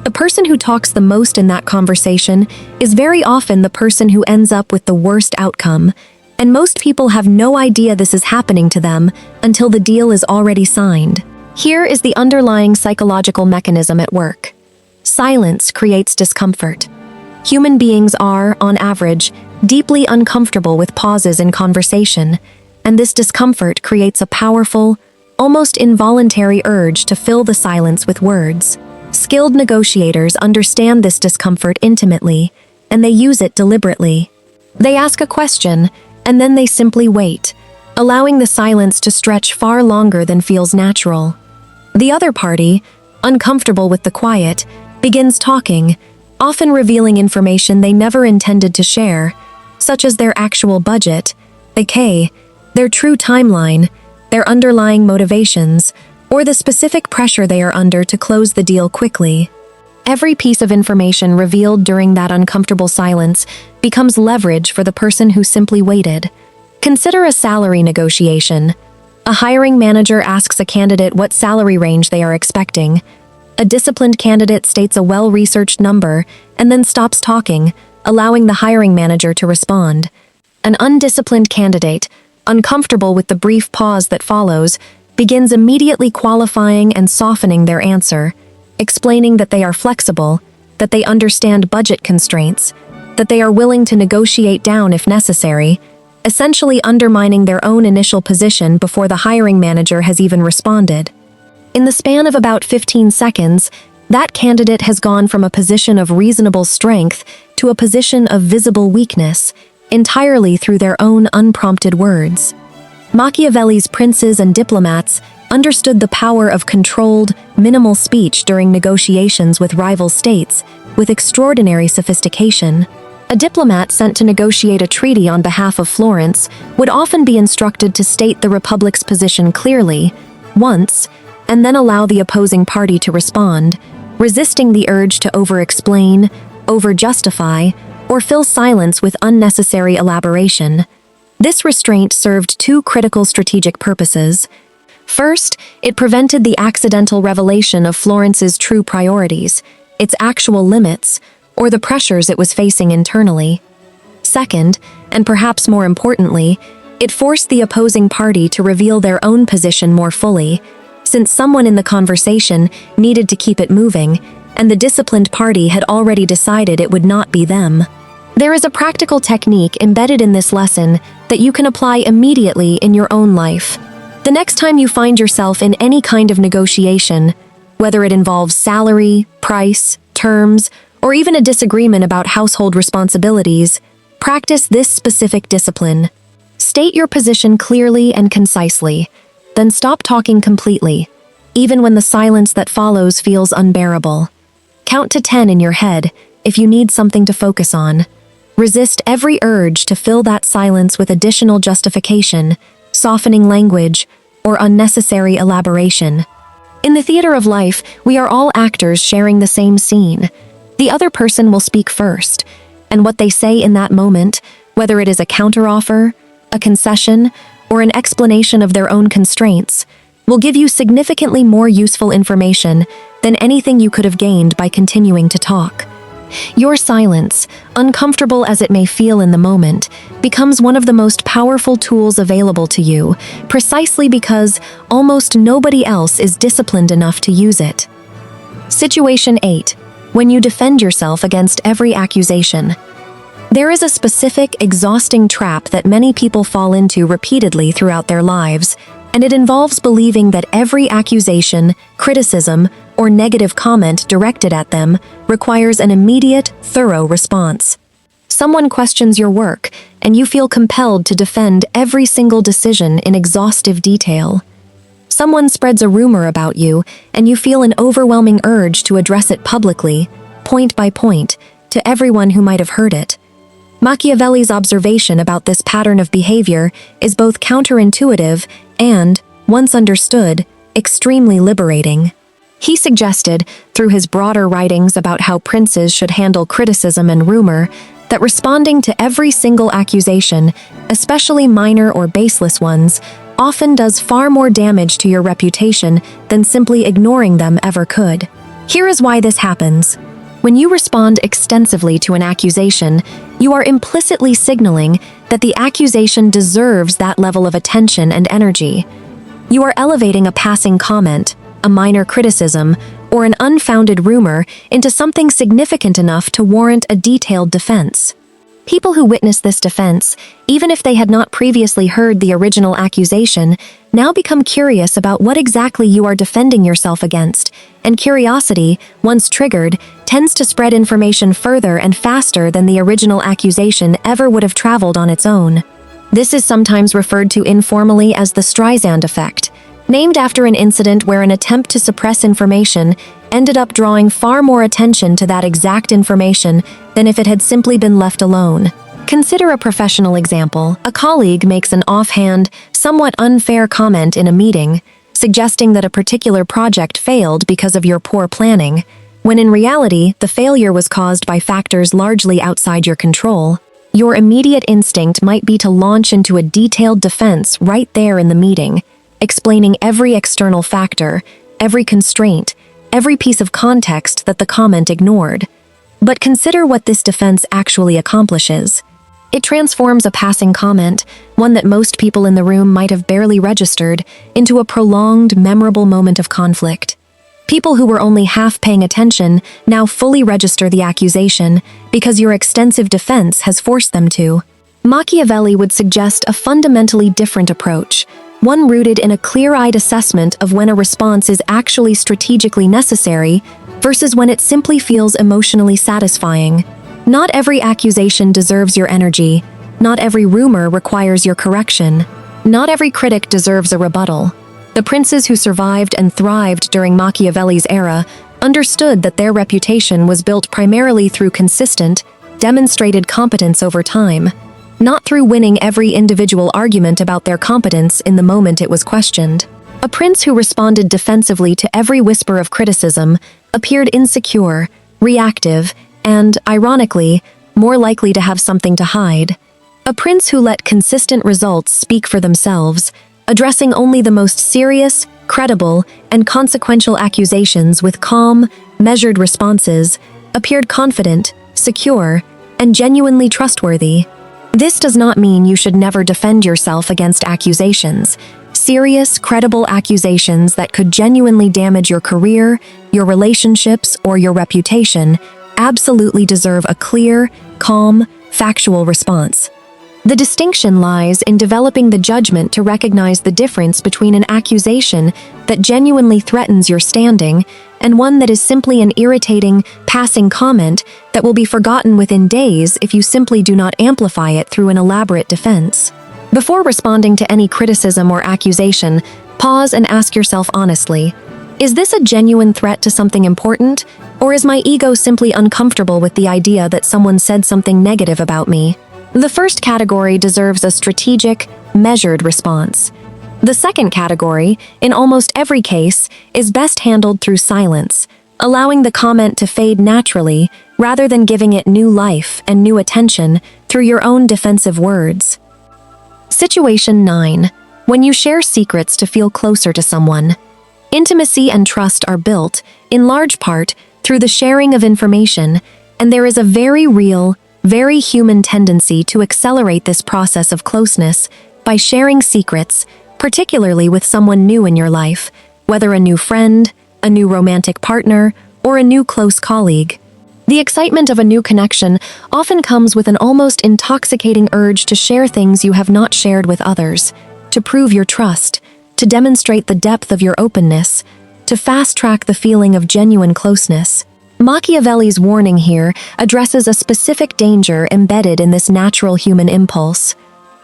the person who talks the most in that conversation is very often the person who ends up with the worst outcome, and most people have no idea this is happening to them until the deal is already signed. Here is the underlying psychological mechanism at work. Silence creates discomfort. Human beings are, on average, deeply uncomfortable with pauses in conversation, and this discomfort creates a powerful, almost involuntary urge to fill the silence with words. Skilled negotiators understand this discomfort intimately, and they use it deliberately. They ask a question, and then they simply wait, allowing the silence to stretch far longer than feels natural. The other party, uncomfortable with the quiet, begins talking, often revealing information they never intended to share, such as their actual budget, aka their true timeline, their underlying motivations, or the specific pressure they are under to close the deal quickly. Every piece of information revealed during that uncomfortable silence becomes leverage for the person who simply waited. Consider a salary negotiation. A hiring manager asks a candidate what salary range they are expecting. A disciplined candidate states a well-researched number and then stops talking, allowing the hiring manager to respond. An undisciplined candidate, uncomfortable with the brief pause that follows, begins immediately qualifying and softening their answer, explaining that they are flexible, that they understand budget constraints, that they are willing to negotiate down if necessary, essentially undermining their own initial position before the hiring manager has even responded. In the span of about 15 seconds, that candidate has gone from a position of reasonable strength to a position of visible weakness, entirely through their own unprompted words. Machiavelli's princes and diplomats understood the power of controlled, minimal speech during negotiations with rival states with extraordinary sophistication. A diplomat sent to negotiate a treaty on behalf of Florence would often be instructed to state the Republic's position clearly, once, and then allow the opposing party to respond, resisting the urge to over-explain, over-justify, or fill silence with unnecessary elaboration. This restraint served two critical strategic purposes. First, it prevented the accidental revelation of Florence's true priorities, its actual limits, or the pressures it was facing internally. Second, and perhaps more importantly, it forced the opposing party to reveal their own position more fully, since someone in the conversation needed to keep it moving, and the disciplined party had already decided it would not be them. There is a practical technique embedded in this lesson that you can apply immediately in your own life. The next time you find yourself in any kind of negotiation, whether it involves salary, price, terms, or even a disagreement about household responsibilities, practice this specific discipline. State your position clearly and concisely, then stop talking completely, even when the silence that follows feels unbearable. Count to 10 in your head if you need something to focus on. Resist every urge to fill that silence with additional justification, softening language, or unnecessary elaboration. In the theater of life, we are all actors sharing the same scene. The other person will speak first, and what they say in that moment, whether it is a counteroffer, a concession, or an explanation of their own constraints, will give you significantly more useful information than anything you could have gained by continuing to talk. Your silence, uncomfortable as it may feel in the moment, becomes one of the most powerful tools available to you, precisely because almost nobody else is disciplined enough to use it. Situation 8. When you defend yourself against every accusation. There is a specific, exhausting trap that many people fall into repeatedly throughout their lives, and it involves believing that every accusation, criticism, or negative comment directed at them requires an immediate, thorough response. Someone questions your work, and you feel compelled to defend every single decision in exhaustive detail. Someone spreads a rumor about you, and you feel an overwhelming urge to address it publicly, point by point, to everyone who might have heard it. Machiavelli's observation about this pattern of behavior is both counterintuitive and, once understood, extremely liberating. He suggested, through his broader writings about how princes should handle criticism and rumor, that responding to every single accusation, especially minor or baseless ones, often does far more damage to your reputation than simply ignoring them ever could. Here is why this happens. When you respond extensively to an accusation, you are implicitly signaling that the accusation deserves that level of attention and energy. You are elevating a passing comment, a minor criticism, or an unfounded rumor into something significant enough to warrant a detailed defense. People who witness this defense, even if they had not previously heard the original accusation, now become curious about what exactly you are defending yourself against, and curiosity, once triggered, tends to spread information further and faster than the original accusation ever would have traveled on its own. This is sometimes referred to informally as the Streisand effect, named after an incident where an attempt to suppress information ended up drawing far more attention to that exact information than if it had simply been left alone. Consider a professional example. A colleague makes an offhand, somewhat unfair comment in a meeting, suggesting that a particular project failed because of your poor planning, when in reality, the failure was caused by factors largely outside your control. Your immediate instinct might be to launch into a detailed defense right there in the meeting, explaining every external factor, every constraint, every piece of context that the comment ignored. But consider what this defense actually accomplishes. It transforms a passing comment, one that most people in the room might have barely registered, into a prolonged, memorable moment of conflict. People who were only half paying attention now fully register the accusation because your extensive defense has forced them to. Machiavelli would suggest a fundamentally different approach, one rooted in a clear-eyed assessment of when a response is actually strategically necessary versus when it simply feels emotionally satisfying. Not every accusation deserves your energy. Not every rumor requires your correction. Not every critic deserves a rebuttal. The princes who survived and thrived during Machiavelli's era understood that their reputation was built primarily through consistent, demonstrated competence over time, not through winning every individual argument about their competence in the moment it was questioned. A prince who responded defensively to every whisper of criticism appeared insecure, reactive, and, ironically, more likely to have something to hide. A prince who let consistent results speak for themselves, addressing only the most serious, credible, and consequential accusations with calm, measured responses, appeared confident, secure, and genuinely trustworthy. This does not mean you should never defend yourself against accusations. Serious, credible accusations that could genuinely damage your career, your relationships, or your reputation absolutely deserve a clear, calm, factual response. The distinction lies in developing the judgment to recognize the difference between an accusation that genuinely threatens your standing and one that is simply an irritating, passing comment that will be forgotten within days if you simply do not amplify it through an elaborate defense. Before responding to any criticism or accusation, pause and ask yourself honestly, is this a genuine threat to something important, or is my ego simply uncomfortable with the idea that someone said something negative about me? The first category deserves a strategic, measured response. The second category, in almost every case, is best handled through silence, allowing the comment to fade naturally rather than giving it new life and new attention through your own defensive words. Situation 9. When you share secrets to feel closer to someone. Intimacy and trust are built, in large part, through the sharing of information, and there is a very real, very human tendency to accelerate this process of closeness by sharing secrets, particularly with someone new in your life, whether a new friend, a new romantic partner, or a new close colleague. The excitement of a new connection often comes with an almost intoxicating urge to share things you have not shared with others, to prove your trust, to demonstrate the depth of your openness, to fast-track the feeling of genuine closeness. Machiavelli's warning here addresses a specific danger embedded in this natural human impulse.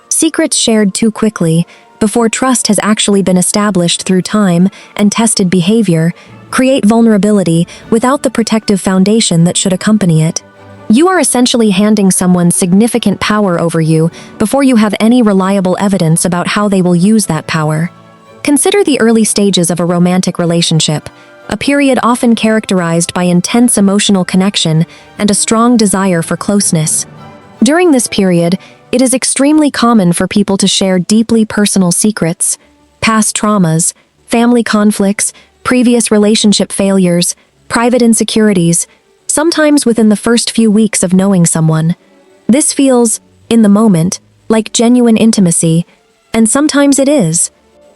Secrets shared too quickly, before trust has actually been established through time and tested behavior, create vulnerability without the protective foundation that should accompany it. You are essentially handing someone significant power over you before you have any reliable evidence about how they will use that power. Consider the early stages of a romantic relationship, a period often characterized by intense emotional connection and a strong desire for closeness. During this period, it is extremely common for people to share deeply personal secrets, past traumas, family conflicts, previous relationship failures, private insecurities, sometimes within the first few weeks of knowing someone. This feels, in the moment, like genuine intimacy, and sometimes it is.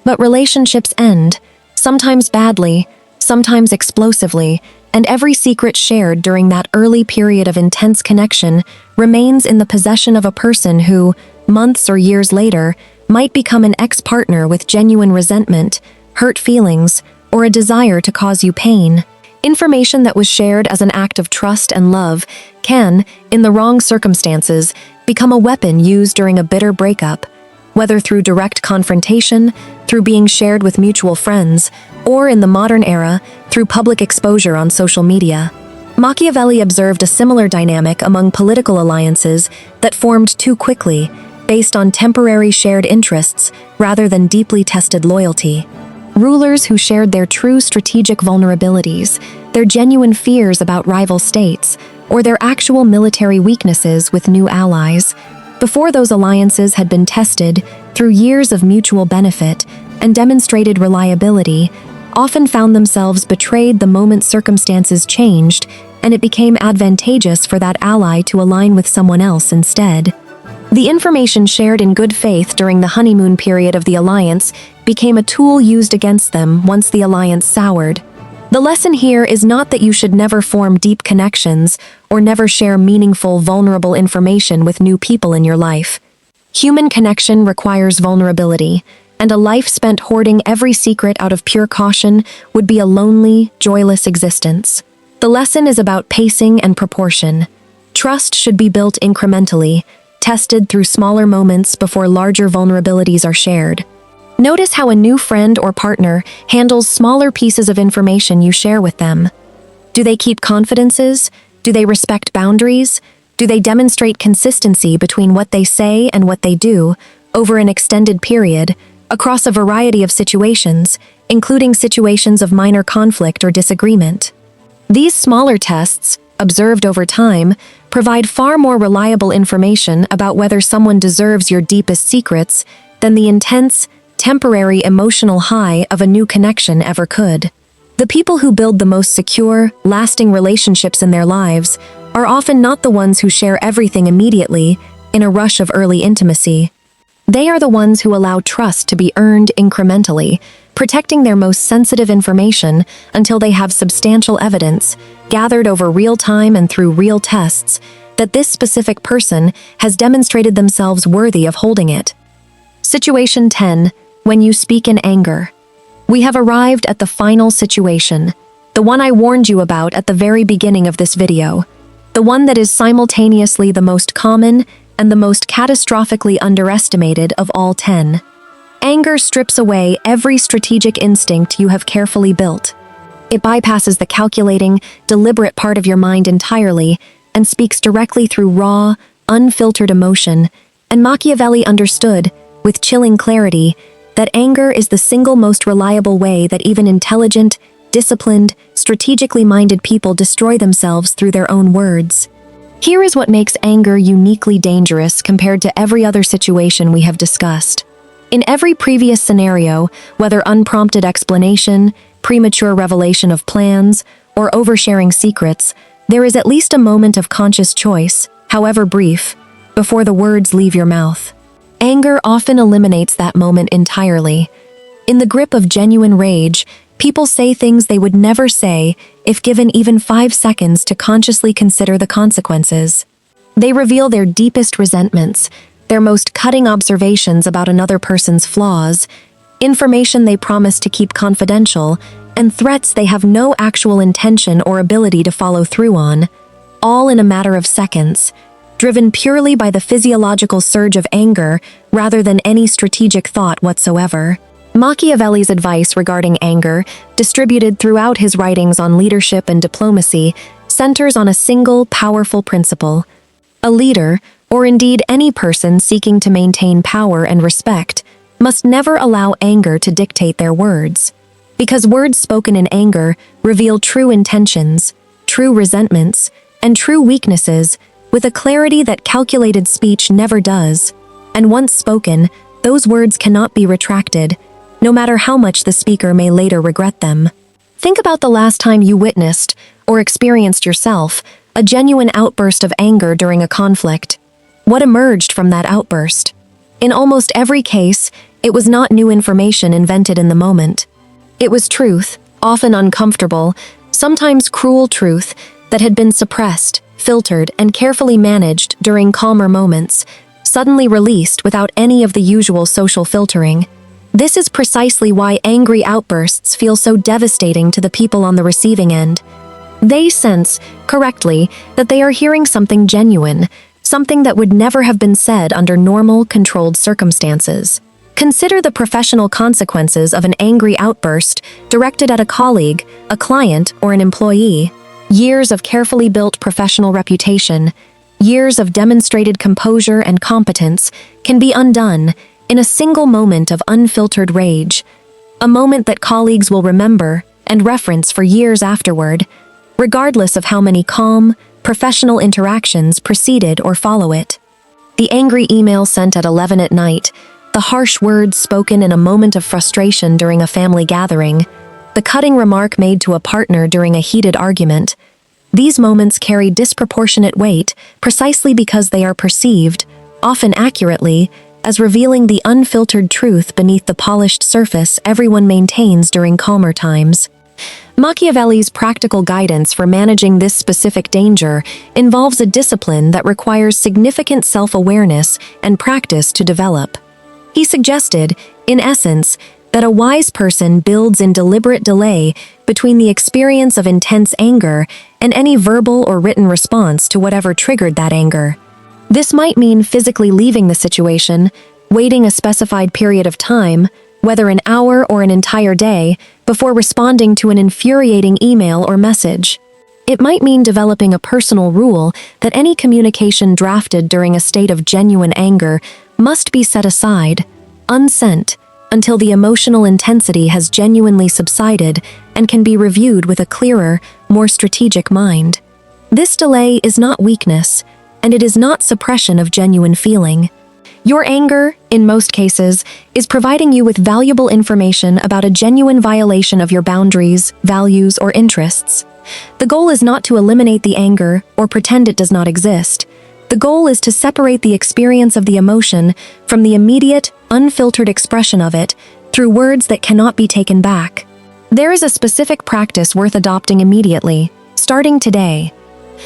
But relationships end, sometimes badly, sometimes explosively, and every secret shared during that early period of intense connection remains in the possession of a person who, months or years later, might become an ex-partner with genuine resentment, hurt feelings, or a desire to cause you pain. Information that was shared as an act of trust and love can, in the wrong circumstances, become a weapon used during a bitter breakup, whether through direct confrontation, through being shared with mutual friends, or in the modern era, through public exposure on social media. Machiavelli observed a similar dynamic among political alliances that formed too quickly, based on temporary shared interests rather than deeply tested loyalty. Rulers who shared their true strategic vulnerabilities, their genuine fears about rival states, or their actual military weaknesses with new allies, before those alliances had been tested through years of mutual benefit and demonstrated reliability, often found themselves betrayed the moment circumstances changed and it became advantageous for that ally to align with someone else instead. The information shared in good faith during the honeymoon period of the alliance became a tool used against them once the alliance soured. The lesson here is not that you should never form deep connections or never share meaningful, vulnerable information with new people in your life. Human connection requires vulnerability, and a life spent hoarding every secret out of pure caution would be a lonely, joyless existence. The lesson is about pacing and proportion. Trust should be built incrementally, tested through smaller moments before larger vulnerabilities are shared. Notice how a new friend or partner handles smaller pieces of information you share with them. Do they keep confidences? Do they respect boundaries? Do they demonstrate consistency between what they say and what they do over an extended period, across a variety of situations, including situations of minor conflict or disagreement? These smaller tests, observed over time, provide far more reliable information about whether someone deserves your deepest secrets than the intense, temporary emotional high of a new connection ever could. The people who build the most secure, lasting relationships in their lives are often not the ones who share everything immediately in a rush of early intimacy. They are the ones who allow trust to be earned incrementally, protecting their most sensitive information until they have substantial evidence, gathered over real time and through real tests, that this specific person has demonstrated themselves worthy of holding it. Situation 10. When you speak in anger. We have arrived at the final situation, the one I warned you about at the very beginning of this video, the one that is simultaneously the most common and the most catastrophically underestimated of all 10. Anger strips away every strategic instinct you have carefully built. It bypasses the calculating, deliberate part of your mind entirely and speaks directly through raw, unfiltered emotion, and Machiavelli understood, with chilling clarity, that anger is the single most reliable way that even intelligent, disciplined, strategically minded people destroy themselves through their own words. Here is what makes anger uniquely dangerous compared to every other situation we have discussed. In every previous scenario, whether unprompted explanation, premature revelation of plans, or oversharing secrets, there is at least a moment of conscious choice, however brief, before the words leave your mouth. Anger often eliminates that moment entirely. In the grip of genuine rage, people say things they would never say if given even 5 seconds to consciously consider the consequences. They reveal their deepest resentments, their most cutting observations about another person's flaws, information they promise to keep confidential, and threats they have no actual intention or ability to follow through on, all in a matter of seconds, driven purely by the physiological surge of anger rather than any strategic thought whatsoever. Machiavelli's advice regarding anger, distributed throughout his writings on leadership and diplomacy, centers on a single powerful principle. A leader, or indeed any person seeking to maintain power and respect, must never allow anger to dictate their words. Because words spoken in anger reveal true intentions, true resentments, and true weaknesses with a clarity that calculated speech never does. And once spoken, those words cannot be retracted, no matter how much the speaker may later regret them. Think about the last time you witnessed, or experienced yourself, a genuine outburst of anger during a conflict. What emerged from that outburst? In almost every case, it was not new information invented in the moment. It was truth, often uncomfortable, sometimes cruel truth, that had been suppressed, filtered, and carefully managed during calmer moments, suddenly released without any of the usual social filtering. This is precisely why angry outbursts feel so devastating to the people on the receiving end. They sense, correctly, that they are hearing something genuine, something that would never have been said under normal, controlled circumstances. Consider the professional consequences of an angry outburst directed at a colleague, a client, or an employee. Years of carefully built professional reputation, years of demonstrated composure and competence can be undone in a single moment of unfiltered rage, a moment that colleagues will remember and reference for years afterward, regardless of how many calm, professional interactions preceded or follow it. The angry email sent at 11 at night, the harsh words spoken in a moment of frustration during a family gathering, the cutting remark made to a partner during a heated argument. These moments carry disproportionate weight precisely because they are perceived, often accurately, as revealing the unfiltered truth beneath the polished surface everyone maintains during calmer times. Machiavelli's practical guidance for managing this specific danger involves a discipline that requires significant self-awareness and practice to develop. He suggested, in essence, that a wise person builds in deliberate delay between the experience of intense anger and any verbal or written response to whatever triggered that anger. This might mean physically leaving the situation, waiting a specified period of time, whether an hour or an entire day, before responding to an infuriating email or message. It might mean developing a personal rule that any communication drafted during a state of genuine anger must be set aside, unsent, until the emotional intensity has genuinely subsided and can be reviewed with a clearer, more strategic mind. This delay is not weakness, and it is not suppression of genuine feeling. Your anger, in most cases, is providing you with valuable information about a genuine violation of your boundaries, values, or interests. The goal is not to eliminate the anger or pretend it does not exist. The goal is to separate the experience of the emotion from the immediate, unfiltered expression of it through words that cannot be taken back. There is a specific practice worth adopting immediately, starting today.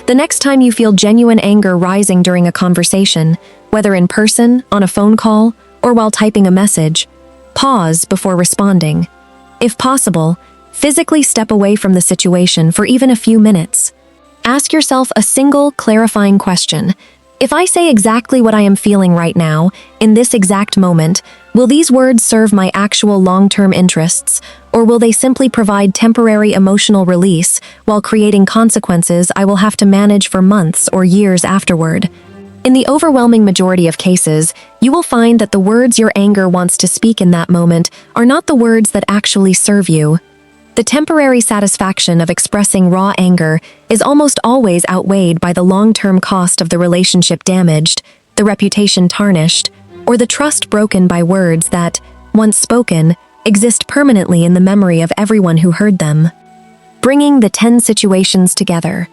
The next time you feel genuine anger rising during a conversation, whether in person, on a phone call, or while typing a message, pause before responding. If possible, physically step away from the situation for even a few minutes. Ask yourself a single, clarifying question. If I say exactly what I am feeling right now, in this exact moment, will these words serve my actual long-term interests, or will they simply provide temporary emotional release while creating consequences I will have to manage for months or years afterward? In the overwhelming majority of cases, you will find that the words your anger wants to speak in that moment are not the words that actually serve you. The temporary satisfaction of expressing raw anger is almost always outweighed by the long-term cost of the relationship damaged, the reputation tarnished, or the trust broken by words that, once spoken, exist permanently in the memory of everyone who heard them. Bringing the 10 situations together.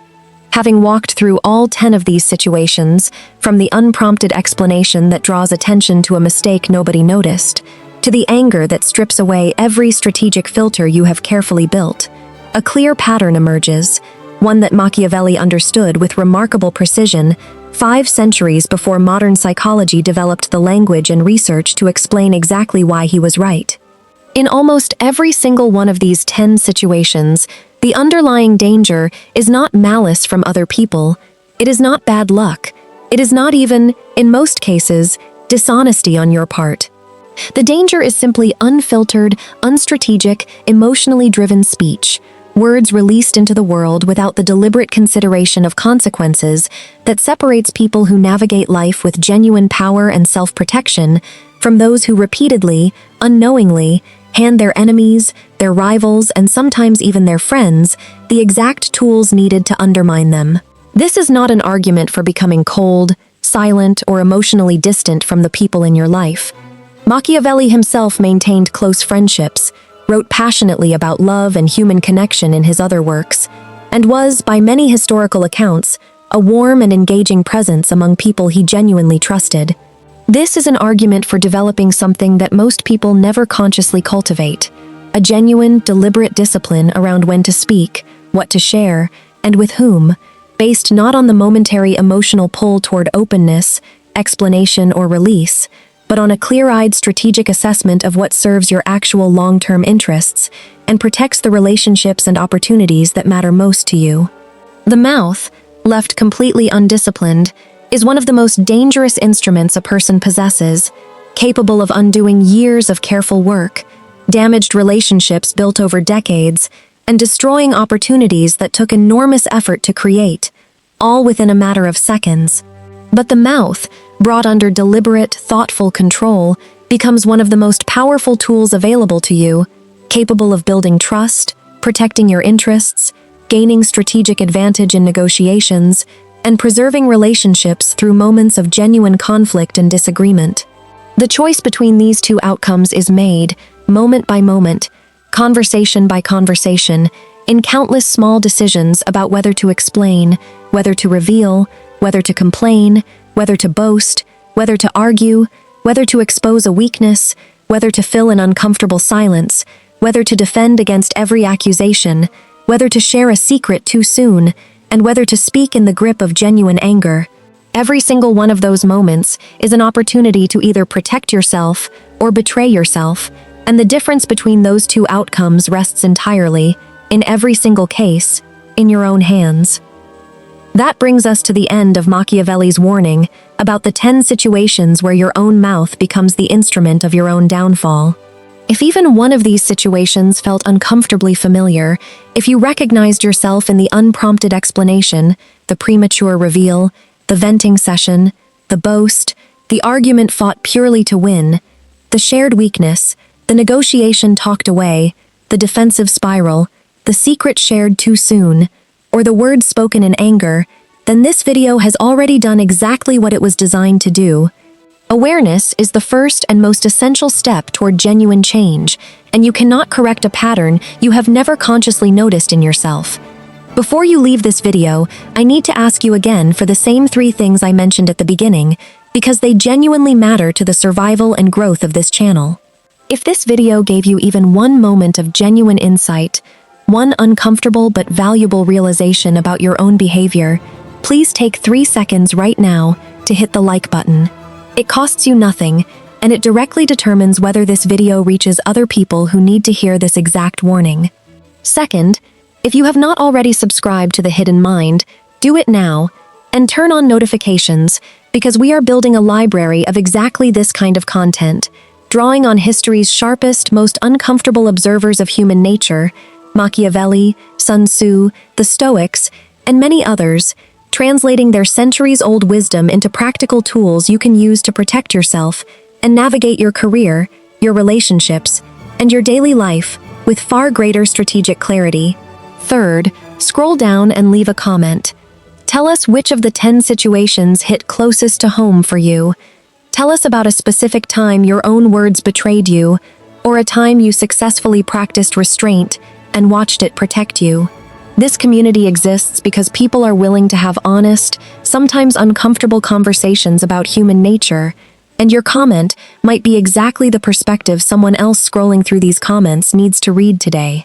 Having walked through all 10 of these situations, from the unprompted explanation that draws attention to a mistake nobody noticed, to the anger that strips away every strategic filter you have carefully built, a clear pattern emerges, one that Machiavelli understood with remarkable precision 5 centuries before modern psychology developed the language and research to explain exactly why he was right. In almost every single one of these 10 situations, the underlying danger is not malice from other people, it is not bad luck, it is not even, in most cases, dishonesty on your part. The danger is simply unfiltered, unstrategic, emotionally driven speech, words released into the world without the deliberate consideration of consequences that separates people who navigate life with genuine power and self-protection from those who repeatedly, unknowingly, hand their enemies, their rivals, and sometimes even their friends the exact tools needed to undermine them. This is not an argument for becoming cold, silent, or emotionally distant from the people in your life. Machiavelli himself maintained close friendships, wrote passionately about love and human connection in his other works, and was, by many historical accounts, a warm and engaging presence among people he genuinely trusted. This is an argument for developing something that most people never consciously cultivate, a genuine, deliberate discipline around when to speak, what to share, and with whom, based not on the momentary emotional pull toward openness, explanation, or release, but on a clear-eyed strategic assessment of what serves your actual long-term interests and protects the relationships and opportunities that matter most to you. The mouth, left completely undisciplined, is one of the most dangerous instruments a person possesses, capable of undoing years of careful work, damaged relationships built over decades, and destroying opportunities that took enormous effort to create, all within a matter of seconds. But the mouth, brought under deliberate, thoughtful control, becomes one of the most powerful tools available to you, capable of building trust, protecting your interests, gaining strategic advantage in negotiations, and preserving relationships through moments of genuine conflict and disagreement. The choice between these two outcomes is made, moment by moment, conversation by conversation, in countless small decisions about whether to explain, whether to reveal, whether to complain, whether to boast, whether to argue, whether to expose a weakness, whether to fill an uncomfortable silence, whether to defend against every accusation, whether to share a secret too soon, and whether to speak in the grip of genuine anger. Every single one of those moments is an opportunity to either protect yourself or betray yourself, and the difference between those two outcomes rests entirely, in every single case, in your own hands. That brings us to the end of Machiavelli's warning about the 10 situations where your own mouth becomes the instrument of your own downfall. If even one of these situations felt uncomfortably familiar, if you recognized yourself in the unprompted explanation, the premature reveal, the venting session, the boast, the argument fought purely to win, the shared weakness, the negotiation talked away, the defensive spiral, the secret shared too soon, or the words spoken in anger, then this video has already done exactly what it was designed to do. Awareness is the first and most essential step toward genuine change, and you cannot correct a pattern you have never consciously noticed in yourself. Before you leave this video, I need to ask you again for the same 3 things I mentioned at the beginning, because they genuinely matter to the survival and growth of this channel. If this video gave you even one moment of genuine insight, one uncomfortable but valuable realization about your own behavior, please take 3 seconds right now to hit the like button. It costs you nothing, and it directly determines whether this video reaches other people who need to hear this exact warning. Second, if you have not already subscribed to The Hidden Mind, do it now, and turn on notifications, because we are building a library of exactly this kind of content, drawing on history's sharpest, most uncomfortable observers of human nature, Machiavelli, Sun Tzu, the Stoics, and many others, translating their centuries-old wisdom into practical tools you can use to protect yourself and navigate your career, your relationships, and your daily life with far greater strategic clarity. Third, scroll down and leave a comment. Tell us which of the 10 situations hit closest to home for you. Tell us about a specific time your own words betrayed you, or a time you successfully practiced restraint and watched it protect you. This community exists because people are willing to have honest, sometimes uncomfortable conversations about human nature, and your comment might be exactly the perspective someone else scrolling through these comments needs to read today.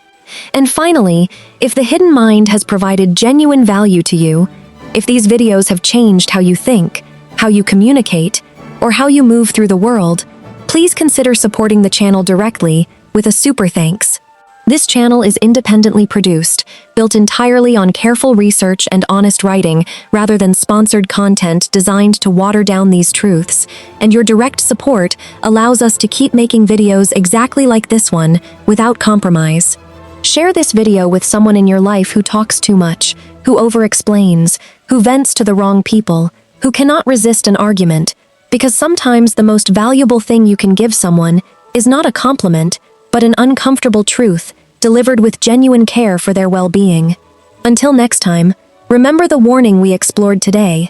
And finally, if The Hidden Mind has provided genuine value to you, if these videos have changed how you think, how you communicate, or how you move through the world, please consider supporting the channel directly with a super thanks. This channel is independently produced, built entirely on careful research and honest writing, rather than sponsored content designed to water down these truths, and your direct support allows us to keep making videos exactly like this one, without compromise. Share this video with someone in your life who talks too much, who over-explains, who vents to the wrong people, who cannot resist an argument, because sometimes the most valuable thing you can give someone is not a compliment, but an uncomfortable truth delivered with genuine care for their well-being. Until next time, remember the warning we explored today.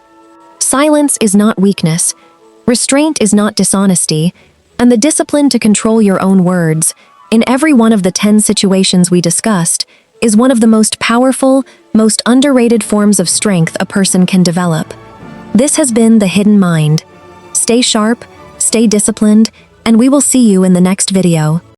Silence is not weakness, restraint is not dishonesty, and the discipline to control your own words, in every one of the 10 situations we discussed, is one of the most powerful, most underrated forms of strength a person can develop. This has been The Hidden Mind. Stay sharp, stay disciplined, and we will see you in the next video.